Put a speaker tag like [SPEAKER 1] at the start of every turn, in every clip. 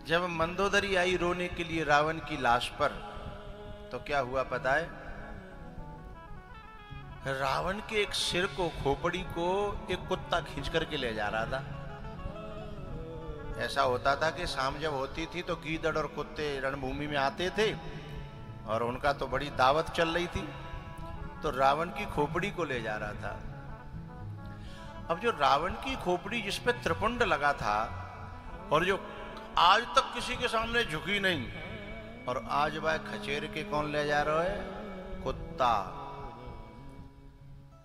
[SPEAKER 1] जब मंदोदरी आई रोने के लिए रावण की लाश पर, तो क्या हुआ पता है? रावण के एक सिर को, खोपड़ी को एक कुत्ता खींच करके ले जा रहा था। ऐसा होता था कि शाम जब होती थी तो गीदड़ और कुत्ते रणभूमि में आते थे और उनका तो बड़ी दावत चल रही थी, तो रावण की खोपड़ी को ले जा रहा था। अब जो रावण की खोपड़ी जिस पे त्रिपुंड लगा था और जो आज तक किसी के सामने झुकी नहीं, और आज वह खचेर के कौन ले जा रहा है? कुत्ता।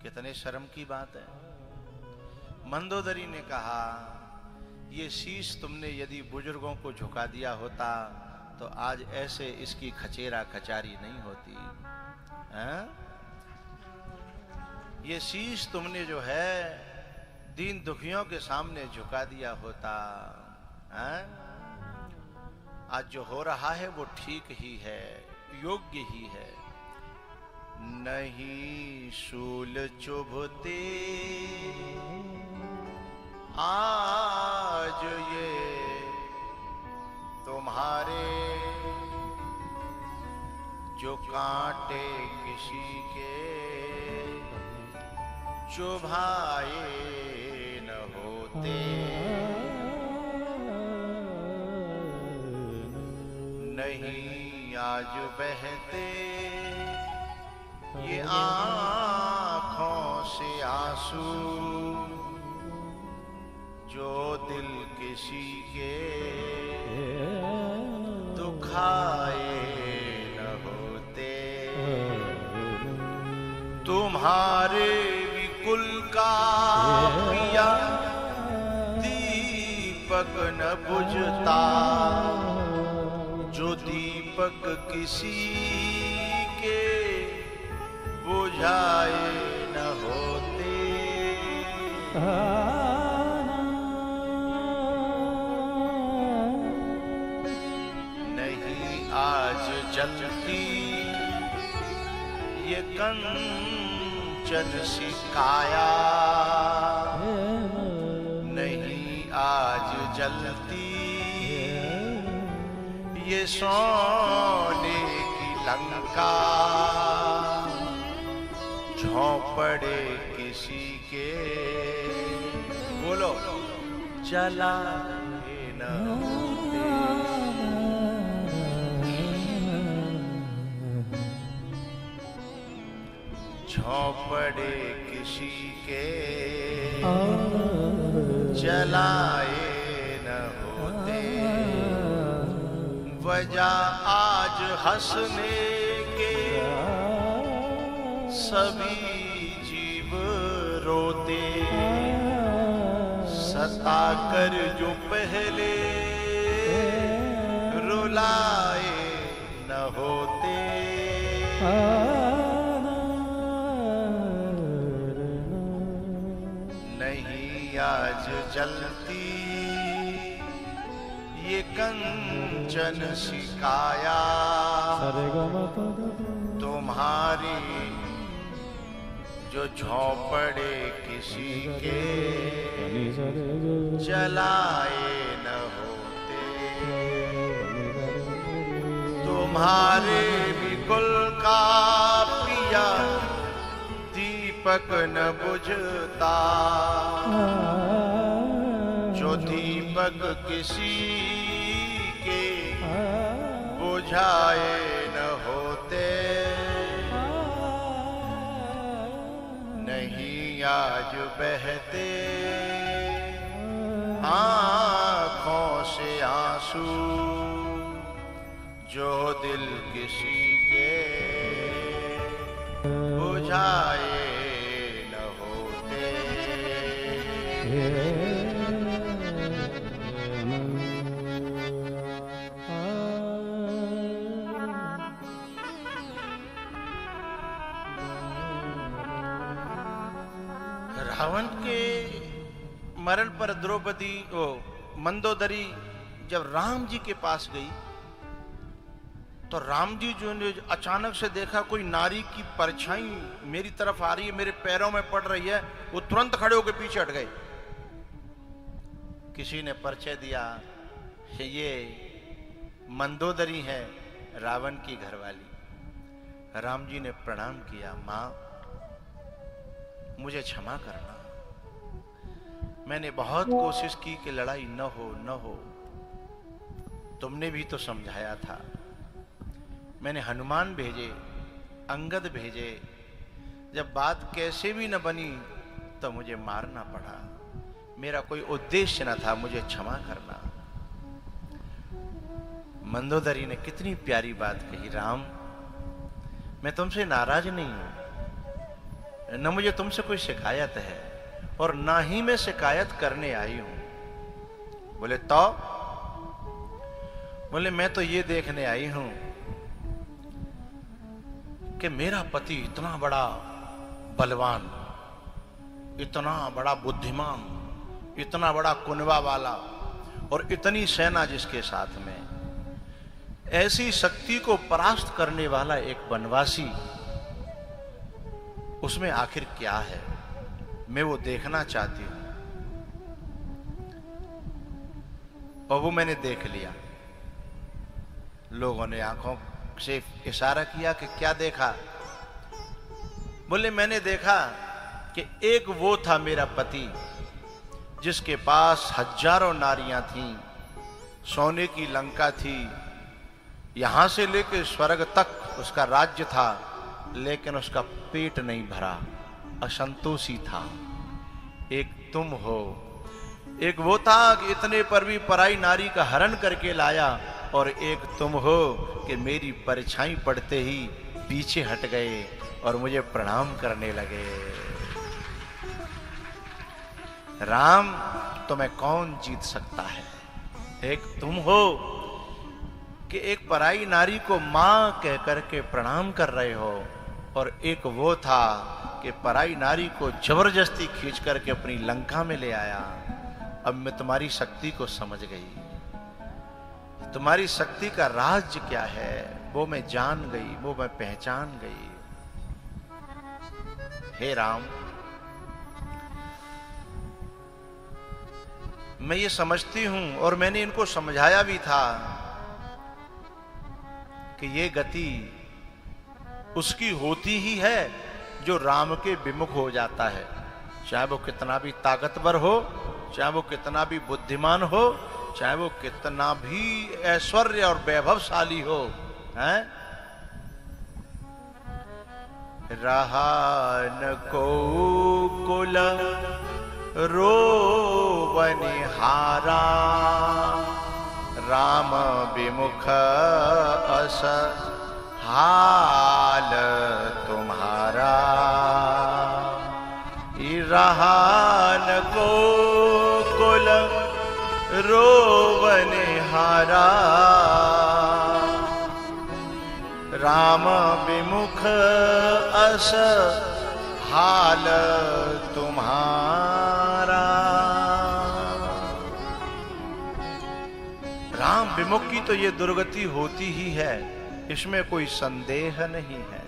[SPEAKER 1] कितने शर्म की बात है। मंदोदरी ने कहा, ये शीश तुमने यदि बुजुर्गों को झुका दिया होता तो आज ऐसे इसकी खचेरा खचारी नहीं होती है? ये शीश तुमने जो है दीन दुखियों के सामने झुका दिया होता है? आज जो हो रहा है वो ठीक ही है, योग्य ही है। नहीं शूल चुभते आज ये तुम्हारे, जो कांटे किसी के चुभाए न होते। नहीं आज बहते ये आँखों से आंसू, जो दिल किसी के दुखाए न होते। तुम्हारे विकुल का पिया दीपक न बुझता, जो दीपक किसी के बुझाए न होते। नहीं आज जलती ये कंचन सी काया, नहीं आज जलती ये सोने की लंका, झोंपड़े किसी के बोलो जला न होते। झोंपड़े किसी के जलाए न होते। वजह आज हंसने के सभी जीव रोते, सताकर जो पहले रुलाए न होते। नहीं आज जलती ये कंचन सी काया, तुम्हारी जो झोंपड़े किसी के जलाए न होते। तुम्हारे विकुल का पिया दीपक न बुझता, जो दीपक किसी के बुझाए न होते। नहीं आज बहते आँखों से आंसू, जो दिल किसी के बुझाए न होते। रावण के मरण पर द्रौपदी मंदोदरी जब राम जी के पास गई, तो राम जी जो ने अचानक से देखा कोई नारी की परछाई मेरी तरफ आ रही है, मेरे पैरों में पड़ रही है, वो तुरंत खड़े होकर पीछे हट गए। किसी ने परिचय दिया, ये मंदोदरी है रावण की घरवाली। राम जी ने प्रणाम किया, माँ मुझे क्षमा करना, मैंने बहुत कोशिश की कि लड़ाई न हो, तुमने भी तो समझाया था, मैंने हनुमान भेजे, अंगद भेजे, जब बात कैसे भी न बनी तो मुझे मारना पड़ा, मेरा कोई उद्देश्य न था, मुझे क्षमा करना। मंदोदरी ने कितनी प्यारी बात कही, राम मैं तुमसे नाराज नहीं हूं, न मुझे तुमसे कोई शिकायत है और ना ही मैं शिकायत करने आई हूं। बोले तो? बोले मैं तो ये देखने आई हूं कि मेरा पति इतना बड़ा बलवान, इतना बड़ा बुद्धिमान, इतना बड़ा कुनबा वाला और इतनी सेना जिसके साथ में, ऐसी शक्ति को परास्त करने वाला एक वनवासी, उसमें आखिर क्या है, मैं वो देखना चाहती हूं। और वो मैंने देख लिया। लोगों ने आंखों से इशारा किया कि क्या देखा? बोले मैंने देखा कि एक वो था मेरा पति जिसके पास हजारों नारियां थीं, सोने की लंका थी, यहां से लेकर स्वर्ग तक उसका राज्य था, लेकिन उसका पेट नहीं भरा, असंतोषी था। एक तुम हो, एक वो था कि इतने पर भी पराई नारी का हरण करके लाया, और एक तुम हो कि मेरी परछाई पड़ते ही पीछे हट गए और मुझे प्रणाम करने लगे। राम तुम्हें कौन जीत सकता है? एक तुम हो कि एक पराई नारी को मां कह करके प्रणाम कर रहे हो, और एक वो था कि पराई नारी को जबरदस्ती खींच करके अपनी लंका में ले आया। अब मैं तुम्हारी शक्ति को समझ गई, तुम्हारी शक्ति का राज क्या है वो मैं जान गई, वो मैं पहचान गई। हे राम, मैं ये समझती हूं और मैंने इनको समझाया भी था कि ये गति उसकी होती ही है जो राम के विमुख हो जाता है, चाहे वो कितना भी ताकतवर हो, चाहे वो कितना भी बुद्धिमान हो, चाहे वो कितना भी ऐश्वर्य और वैभवशाली हो, हैं? रहा न को कुल रोवनिहारा, राम विमुख अस हाल तुम्हारा। रहा न को कुल रोवनिहारा, राम विमुख अस हाल तुम्हारा। राम विमुख की तो ये दुर्गति होती ही है, इसमें कोई संदेह नहीं है।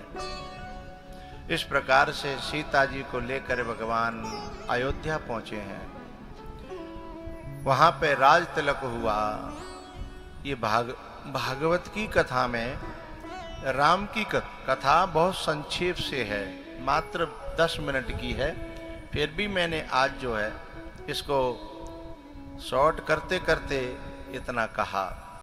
[SPEAKER 1] इस प्रकार से सीता जी को लेकर भगवान अयोध्या पहुंचे हैं। वहां पे राज तिलक हुआ। ये भागवत की कथा में राम की कथा बहुत संक्षेप से है, मात्र 10 मिनट की है। फिर भी मैंने आज जो है इसको शॉर्ट करते करते इतना कहा।